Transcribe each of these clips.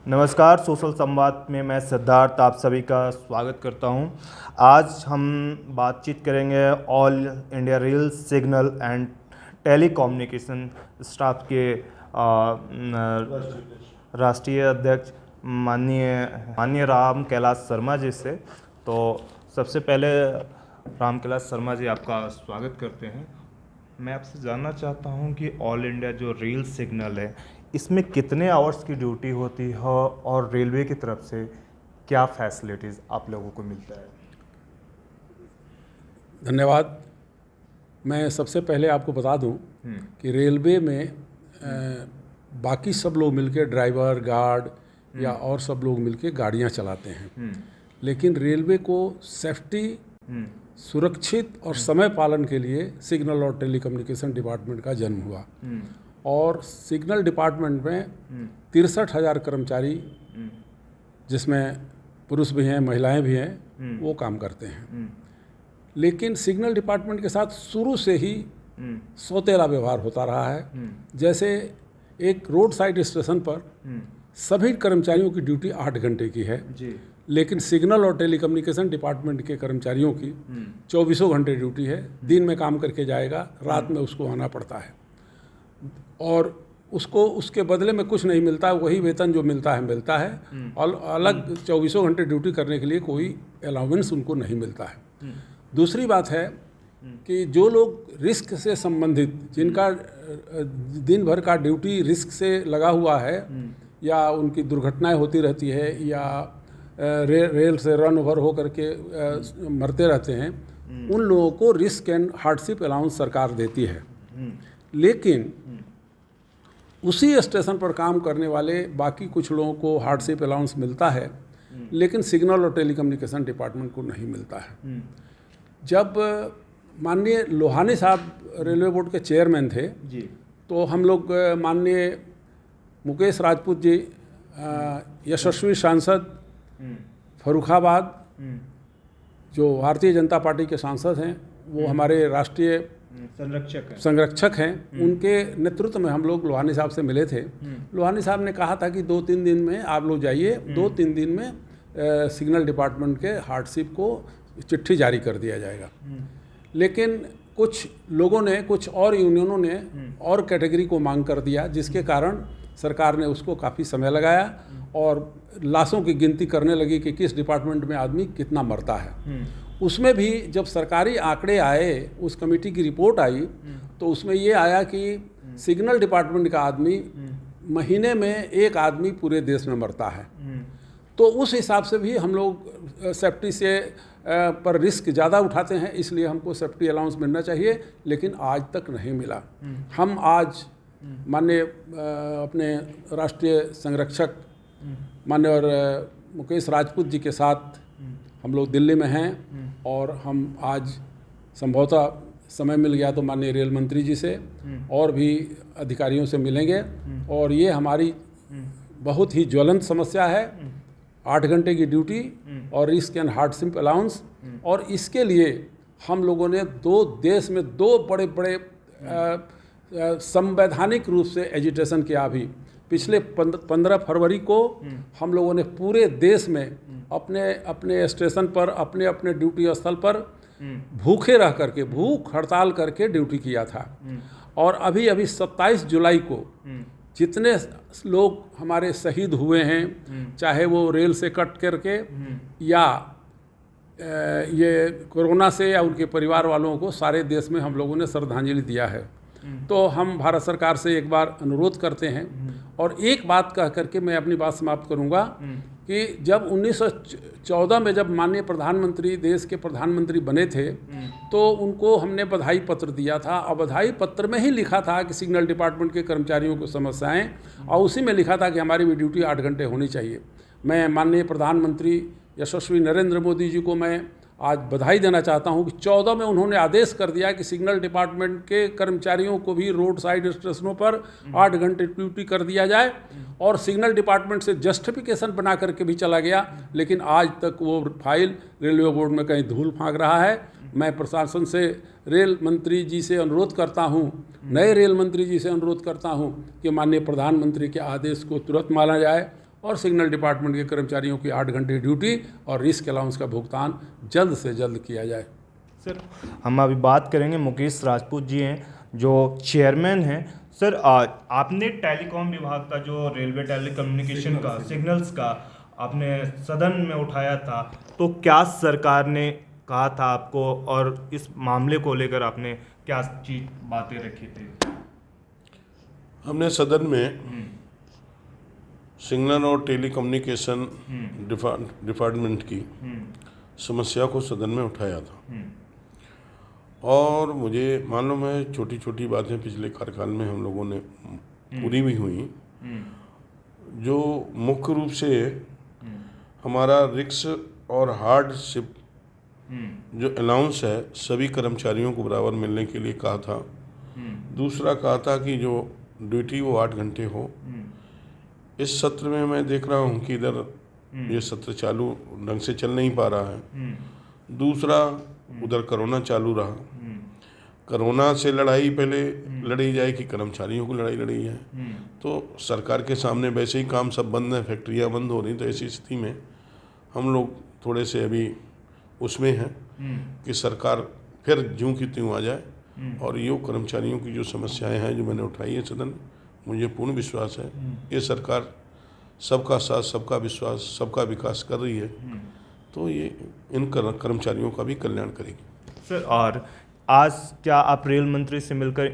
नमस्कार, सोशल संवाद में मैं सिद्धार्थ आप सभी का स्वागत करता हूं। आज हम बातचीत करेंगे all India rail signal and telecommunication staff के राष्ट्रीय अध्यक्ष माननीय राम कैलाश शर्मा जी से। तो सबसे पहले राम कैलाश शर्मा जी आपका स्वागत करते हैं। मैं आपसे जानना चाहता हूं कि ऑल इंडिया जो रेल सिग्नल है इसमें कितने आवर्स की ड्यूटी होती है और रेलवे की तरफ से क्या फैसिलिटीज़ आप लोगों को मिलता है। धन्यवाद। मैं सबसे पहले आपको बता दूं कि रेलवे में बाकी सब लोग मिलके ड्राइवर गार्ड या और सब लोग मिलके गाड़ियां चलाते हैं, लेकिन रेलवे को सेफ्टी सुरक्षित और समय पालन के लिए सिग्नल और टेलीकम्युनिकेशन डिपार्टमेंट का जन्म हुआ। और सिग्नल डिपार्टमेंट में 63,000 कर्मचारी, जिसमें पुरुष भी हैं महिलाएं भी हैं, वो काम करते हैं। लेकिन सिग्नल डिपार्टमेंट के साथ शुरू से ही सौतेला व्यवहार होता रहा है। जैसे एक रोड साइड स्टेशन पर सभी कर्मचारियों की ड्यूटी 8 घंटे की है जी। लेकिन सिग्नल और टेलीकम्युनिकेशन डिपार्टमेंट के कर्मचारियों की 24 घंटे ड्यूटी है। दिन में काम करके जाएगा, रात में उसको आना पड़ता है और उसको उसके बदले में कुछ नहीं मिलता, वही वेतन जो मिलता है और अलग 24 घंटे ड्यूटी करने के लिए कोई अलाउंस उनको नहीं मिलता है। दूसरी बात है कि जो लोग रिस्क से संबंधित, जिनका दिन भर का ड्यूटी रिस्क से लगा हुआ है या उनकी दुर्घटनाएं होती रहती है या रेल से रन ओवर हो करके मरते रहते हैं, उन लोगों को रिस्क एंड हार्डशिप अलाउंस सरकार देती है। लेकिन उसी स्टेशन पर काम करने वाले बाकी कुछ लोगों को हार्डशिप अलाउंस मिलता है, लेकिन सिग्नल और टेलीकम्युनिकेशन डिपार्टमेंट को नहीं मिलता है। जब माननीय लोहानी साहब रेलवे बोर्ड के चेयरमैन थे जी, तो हम लोग माननीय मुकेश राजपूत जी, यशस्वी सांसद फर्रुखाबाद, जो भारतीय जनता पार्टी के सांसद हैं, वो हमारे राष्ट्रीय संरक्षक हैं, उनके नेतृत्व में हम लोग लोहानी साहब से मिले थे। लोहानी साहब ने कहा था कि 2-3 दिन में आप लोग जाइए, 2-3 दिन में सिग्नल डिपार्टमेंट के हार्डशिप को चिट्ठी जारी कर दिया जाएगा। लेकिन कुछ लोगों ने, कुछ और यूनियनों ने और कैटेगरी को मांग कर दिया, जिसके कारण सरकार ने उसको काफ़ी समय लगाया और लाशों की गिनती करने लगी कि किस डिपार्टमेंट में आदमी कितना मरता है। उसमें भी जब सरकारी आंकड़े आए, उस कमेटी की रिपोर्ट आई, तो उसमें ये आया कि सिग्नल डिपार्टमेंट का आदमी महीने में 1 आदमी पूरे देश में मरता है। तो उस हिसाब से भी हम लोग सेफ्टी से पर रिस्क ज़्यादा उठाते हैं, इसलिए हमको सेफ्टी अलाउंस मिलना चाहिए, लेकिन आज तक नहीं मिला। हम आज माननीय अपने राष्ट्रीय संरक्षक माननीय और मुकेश राजपूत जी के साथ हम लोग दिल्ली में हैं और हम आज संभवतः समय मिल गया तो माननीय रेल मंत्री जी से और भी अधिकारियों से मिलेंगे। और ये हमारी बहुत ही ज्वलंत समस्या है, 8 घंटे की ड्यूटी और रिस्क एंड हार्डशिप अलाउंस। और इसके लिए हम लोगों ने देश में 2 बड़े बड़े संवैधानिक रूप से एजिटेशन किया। अभी पिछले 15 फरवरी को हम लोगों ने पूरे देश में अपने अपने स्टेशन पर, अपने अपने ड्यूटी स्थल पर भूखे रह करके, भूख हड़ताल करके ड्यूटी किया था। और अभी 27 जुलाई को जितने लोग हमारे शहीद हुए हैं, चाहे वो रेल से कट करके या ये कोरोना से या उनके परिवार वालों को, सारे देश में हम लोगों ने श्रद्धांजलि दिया है। तो हम भारत सरकार से एक बार अनुरोध करते हैं और एक बात कह करके मैं अपनी बात समाप्त करूंगा कि जब 1914 में जब माननीय प्रधानमंत्री, देश के प्रधानमंत्री बने थे, तो उनको हमने बधाई पत्र दिया था और बधाई पत्र में ही लिखा था कि सिग्नल डिपार्टमेंट के कर्मचारियों को समस्याएं, और उसी में लिखा था कि हमारी भी ड्यूटी 8 घंटे होनी चाहिए। मैं माननीय प्रधानमंत्री यशस्वी नरेंद्र मोदी जी को मैं आज बधाई देना चाहता हूं कि 14 में उन्होंने आदेश कर दिया कि सिग्नल डिपार्टमेंट के कर्मचारियों को भी रोड साइड स्टेशनों पर 8 घंटे ड्यूटी कर दिया जाए। और सिग्नल डिपार्टमेंट से जस्टिफिकेशन बना करके भी चला गया, लेकिन आज तक वो फाइल रेलवे बोर्ड में कहीं धूल फांक रहा है। मैं प्रशासन से, रेल मंत्री जी से अनुरोध करता हूं, नए रेल मंत्री जी से अनुरोध करता हूं कि माननीय प्रधानमंत्री के आदेश को तुरंत माना जाए और सिग्नल डिपार्टमेंट के कर्मचारियों की 8 घंटे ड्यूटी और रिस्क अलाउंस का भुगतान जल्द से जल्द किया जाए। सर, हम अभी बात करेंगे मुकेश राजपूत जी हैं जो चेयरमैन हैं। सर, आपने टेलीकॉम विभाग का जो रेलवे टेलीकम्युनिकेशन का सिग्नल्स का आपने सदन में उठाया था, तो क्या सरकार ने कहा था आपको और इस मामले को लेकर आपने क्या चीज बातें रखी थी? हमने सदन में सिग्नल और टेलीकम्युनिकेशन डिपार्टमेंट की समस्या को सदन में उठाया था और मुझे मालूम है छोटी छोटी बातें पिछले कार्यकाल में हम लोगों ने पूरी भी हुई, जो मुख्य रूप से हमारा रिक्स और हार्डशिप जो अलाउंस है सभी कर्मचारियों को बराबर मिलने के लिए कहा था। दूसरा कहा था कि जो ड्यूटी वो 8 घंटे हो। इस सत्र में मैं देख रहा हूँ कि इधर ये सत्र चालू ढंग से चल नहीं पा रहा है। दूसरा उधर कोरोना चालू रहा। कोरोना से लड़ाई पहले लड़ी जाए कि कर्मचारियों को लड़ाई लड़ी जाए, तो सरकार के सामने वैसे ही काम सब बंद है, फैक्ट्रियाँ बंद हो रही, तो ऐसी स्थिति में हम लोग थोड़े से अभी उसमें हैं कि सरकार फिर ज्यों की त्यों आ जाए और ये कर्मचारियों की जो समस्याएं हैं जो मैंने उठाई है सदन, मुझे पूर्ण विश्वास है ये सरकार सबका साथ, सबका विश्वास, सबका विकास कर रही है, तो ये इन कर्मचारियों का भी कल्याण करेगी। सर, और आज क्या आप रेल मंत्री से मिलकर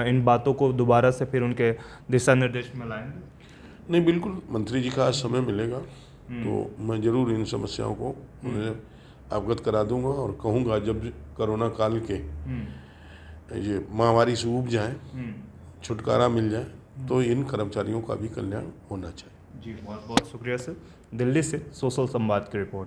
इन बातों को दोबारा से फिर उनके दिशा निर्देश में लाएंगे? नहीं, बिल्कुल मंत्री जी का आज समय मिलेगा तो मैं ज़रूर इन समस्याओं को उन्हें अवगत करा दूंगा और कहूँगा जब कोरोना काल के ये महामारी से उब जाए, छुटकारा मिल जाए, तो इन कर्मचारियों का भी कल्याण होना चाहिए। जी, बहुत बहुत शुक्रिया सर। दिल्ली से सोशल संवाद की रिपोर्ट।